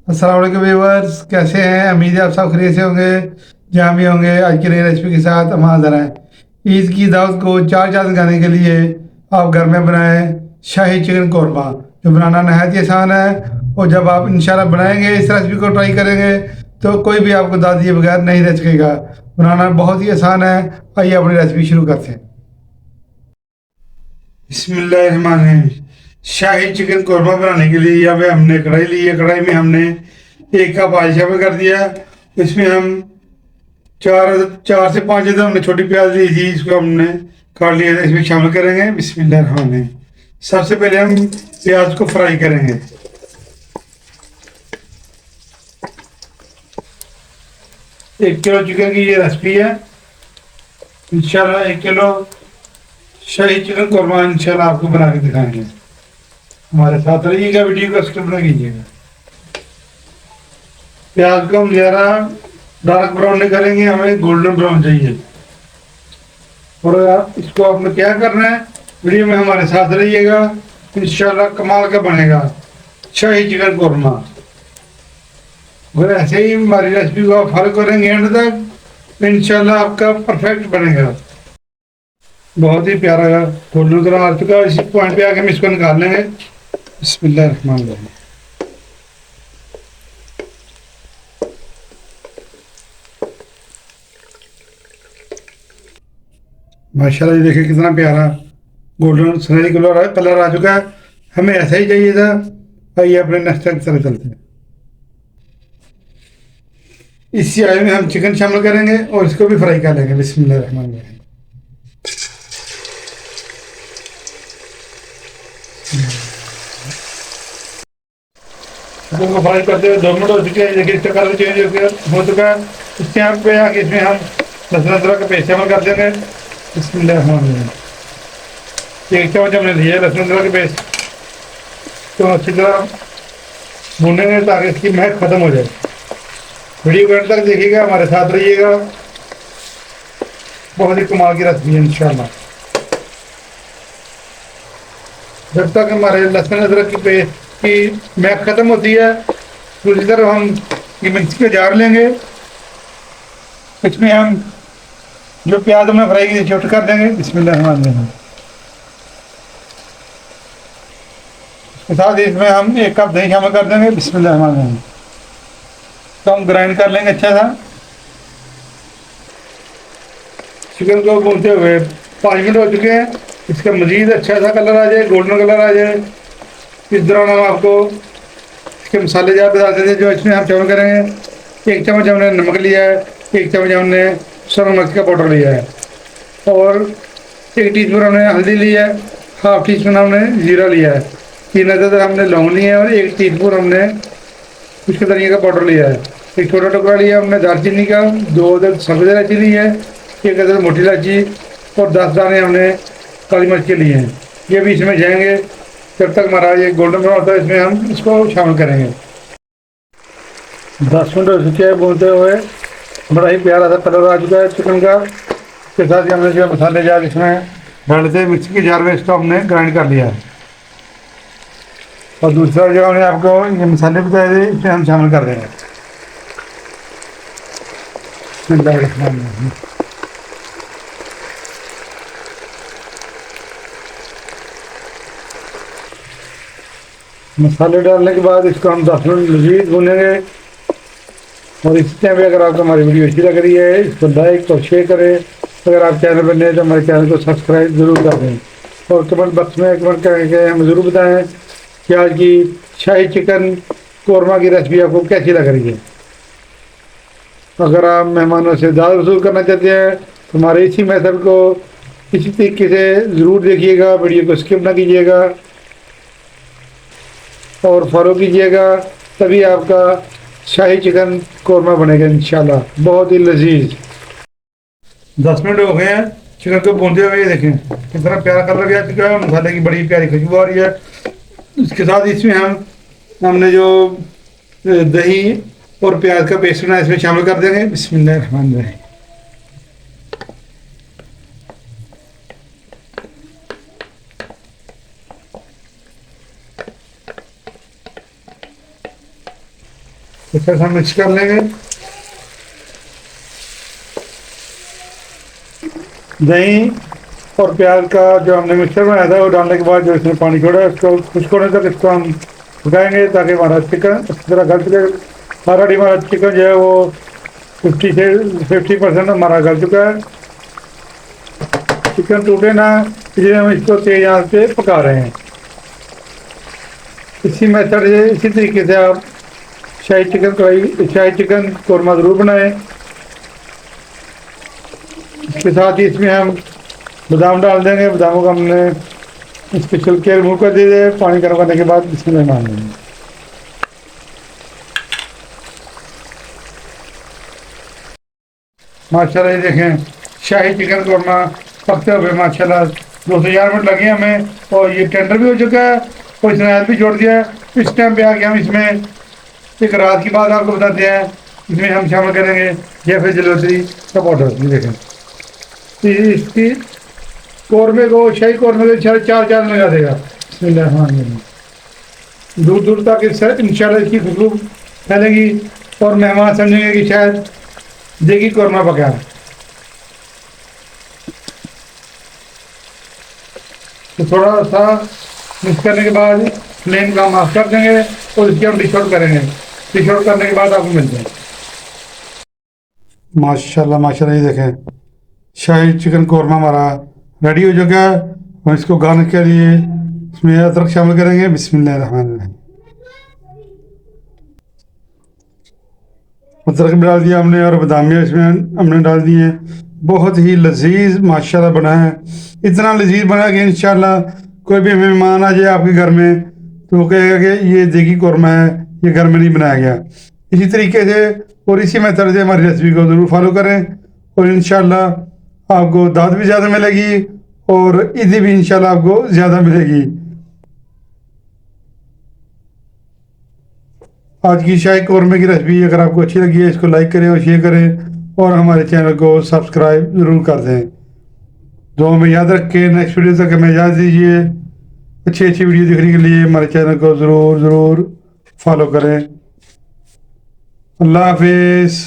अस्सलाम वालेकुम व्यूअर्स, कैसे हैं? उम्मीद है आप सब खैरियत से होंगे। जहाँ भी होंगे, आज की नई रेसिपी के साथ हम हाजिर हैं। ईद की दावत को चार चांद लगाने के लिए आप घर में बनाएं शाही चिकन कौरमा, जो बनाना नहायत ही आसान है। और जब आप इंशाल्लाह बनाएंगे, इस रेसिपी को ट्राई करेंगे, तो कोई भी आपको दाद दिए बगैर नहीं रह सकेगा। बनाना बहुत ही आसान है। आइए अपनी रेसिपी शुरू करते हैं। बिस्मिल्लाहिर्रहमानिर्रहीम। शाही चिकन कौरमा बनाने के लिए यहाँ पे हमने कढ़ाई ली है। कढ़ाई में हमने 1 कप ऑयल शामिल कर दिया। इसमें हम चार चार से पाँच इधर हमने छोटी प्याज ली थी, इसको हमने काट लिया था, इसमें शामिल करेंगे। बिस्मिल्लाहिर्रहमानिर्रहीम। सबसे पहले हम प्याज को फ्राई करेंगे। 1 किलो चिकन की ये रेसिपी है। इंशाल्लाह 1 किलो शाही चिकन कौरमा इंशाल्लाह आपको बना के दिखाएंगे। हमारे साथ रहिएगा, वीडियो को स्किप न कीजिएगा। प्याज को हम ज़रा डार्क ब्राउन नहीं करेंगे, हमें गोल्डन ब्राउन चाहिए। और इसको आपने क्या करना है, वीडियो में हमारे साथ रहिएगा, इंशाल्लाह कमाल का बनेगा शाही चिकन कौरमा। अगर ऐसे ही हमारी रेसिपी को आप फॉलो करेंगे एंड तक, तो इंशाल्लाह आपका परफेक्ट बनेगा। बहुत ही प्यारा गोल्डन कलर आ चुका है। इसी पॉइंट पे आके हम इसको निकाल लेंगे। बिस्मिल्लाहिर्रहमानिर्रहीम। माशाल्लाह, ये देखिए कितना प्यारा गोल्डन सुनहरी कलर आ चुका है। हमें ऐसा ही चाहिए था। आइए अपने नेक्स्ट स्टेप की तरफ चलते हैं। इसी ऑयल में हम चिकन शामिल करेंगे और इसको भी फ्राई कर लेंगे। बिस्मिल्लाहिर्रहमानिर्रहीम। चिकन को फ्राई करते हुए 2 मिनट हो चुके हैं। देखिए इसका कलर चेंज हो चुका है। इसके यहाँ पे आके इसमें हम लहसुन अदरक का पेस्ट शामिल कर देंगे। बिस्मिल्लाहिर्रहमानिर्रहीम। 1 चम्मच हमने लिया है लहसुन अदरक का पेस्ट। तो अच्छी तरह भूनेंगे ताकि इसकी महक खत्म हो जाए। वीडियो को एंड तक देखिएगा, हमारे साथ रहिएगा। बहुत ही कमाल की रेसिपी है इंशाल्लाह। जब तक हमारे लहसुन अदरक की पेस्ट की महक खत्म होती है, दूसरी तरफ हम ये मिक्सी के जार लेंगे। इसमें हम जो प्याज हमने फ्राई की शिफ्ट कर देंगे। बिस्मिल्लाहिर्रहमानिर्रहीम। इसके साथ ही इसमें हम 1 कप दही शामिल कर देंगे। बिस्मिल्लाहिर्रहमानिर्रहीम। तो हम ग्राइंड कर लेंगे अच्छा सा। चिकन को भूनते हुए 5 मिनट हो चुके हैं। इसका मज़ीद अच्छा सा कलर आ जाए, गोल्डन कलर आ जाए, इस दौरान हम आपको इसके मसाले जार बता देते हैं जो इसमें हम शामिल करेंगे। 1 चम्मच हमने नमक लिया है। 1 चम्मच हमने सूरज मिर्च का पाउडर लिया है। और 1 टीस्पून हमने हल्दी लिया है। हाफ टी स्पून हमने ज़ीरा लिया है। 3 अदद हमने लौंग लिए हैं और 1 टीस्पून हमने उसके धनिया का पाउडर लिया है। एक छोटा टुकड़ा लिया हमने दालचीनी का। 2 अदद सफ़ेद इलायची ली है। 1 अदद मोटी इलायची और 10 दाने हमने काली मिर्च के लिए हैं। ये भी इसमें जाएंगे। जब तक हमारा ये गोल्डन ब्राउन होता है, इसमें हम इसको शामिल करेंगे। 10 मिनट हो चुके हैं भूनते हुए। बड़ा ही प्यारा सा कलर आ चुका है चिकन का। इसके साथ ही हमने जो मसाले जार इसमें डाले थे मिक्सी के जार में, इसको हमने ग्राइंड कर लिया है। और दूसरा जो हमने आपको ये मसाले बताए थे, इसमें हम शामिल कर देंगे। बिस्मिल्लाहिर्रहमानिर्रहीम। मसाले डालने के बाद इसको हम 10 मिनट मज़ीद भूनेंगे। और इस टाइम पे अगर आपको हमारी वीडियो अच्छी लग रही है, इसको लाइक और शेयर करें। अगर आप चैनल पर नए हैं तो हमारे चैनल को सब्सक्राइब ज़रूर कर दें। और कमेंट बॉक्स में कमेंट करके हमें ज़रूर बताएं कि आज की शाही चिकन कौरमा की रेसिपी आपको कैसी लग रही है। अगर आप मेहमानों से दावत वसूल करना चाहते हैं तो हमारे इसी मेथड को इसी तरीके से ज़रूर देखिएगा, वीडियो को स्किप ना कीजिएगा और फॉलो कीजिएगा, तभी आपका शाही चिकन कौरमा बनेगा इंशाल्लाह, बहुत ही लजीज। 10 मिनट हो गए हैं चिकन को भूनते हुए। देखें कितना प्यारा कलर भी आ चुका है, मसाले की बड़ी प्यारी खुशबू आ रही है। इसके साथ इसमें हमने जो दही और प्याज का पेस्ट बनाया इसमें शामिल कर देंगे। बिस्मिल्लाहिर्रहमानिर्रहीम। इसके साथ मिक्स कर लेंगे। दही और प्याज का जो हमने मिक्सचर बनाया था वो डालने के बाद जो इसमें पानी छोड़ा है उसको खुश्क होने तक इसको हम पकाएंगे ताकि हमारा चिकन अच्छी तरह गल सके। ऑलरेडी हमारा चिकन जो है वो 50% हमारा गल चुका है। चिकन टूटे ना इसलिए हम इसको तेज आंच पे पका रहे हैं। इसी मेथड से इसी तरीके से आप शाही चिकन कौरमा ज़रूर बनाएं। इसके साथ ही इसमें हम बादाम डाल देंगे। बादामों को हमने इसके छिलके रिमूव कर दिए। पानी गर्म करने के बाद इसमें डाल देंगे। माशाल्लाह ये देखें शाही चिकन कौरमा पकते हुए माशाल्लाह 2 से 4 मिनट लगे हमें और ये टेंडर भी हो चुका है और इसने आयल भी छोड़ दिया है। इस टाइम पे आके हम इसमें एक रात की बात आपको बताते हैं। इसमें हम शामिल करेंगे जैफे जलोत्री का पाउडर। ये देखें इसकी कौरमे को शाही कौरमे को 4 लगा देगा। दूर दूर तक इंशाल्लाह इसकी खुशबू फैलेगी और मेहमान समझेंगे कि शायद देगी कौरमा पका है। तो थोड़ा सा मिक्स करने के बाद फ्लेम का हम ऑफ कर देंगे और इसकी हम डिश आउट करेंगे। डिश आउट करने के बाद आपको मिलते हैं। माशाल्लाह माशाल्लाह ये देखें शाही चिकन कौरमा हमारा रेडी हो चुका है और इसको गार्निश के लिए इसमें अदरक शामिल करेंगे। बिस्मिल्लाहिर्रहमानिर्रहीम। अदरक भी डाल दिया हमने और बादामियाँ इसमें हमने डाल दिए। बहुत ही लजीज माशाल्लाह बना है। इतना लजीज बना कि इंशाल्लाह कोई भी मेहमान आ जाए आपके घर में तो वो कहेगा कि ये देगी कौरमा है, ये घर में नहीं बनाया गया। इसी तरीके से और इसी मेथड से हमारी रेसिपी को ज़रूर फॉलो करें और इंशाल्लाह आपको दाद भी ज़्यादा मिलेगी और ईदी भी इंशाल्लाह आपको ज़्यादा मिलेगी। आज की शाही कौरमे की रेसिपी अगर आपको अच्छी लगी है इसको लाइक करें और शेयर करें और हमारे चैनल को सब्सक्राइब ज़रूर कर दें। दुआ में याद रखें। नेक्स्ट वीडियो तक हमें इजाज़त दीजिए। अच्छी अच्छी वीडियो देखने के लिए हमारे चैनल को ज़रूर फॉलो करें। अल्लाह हाफिज़।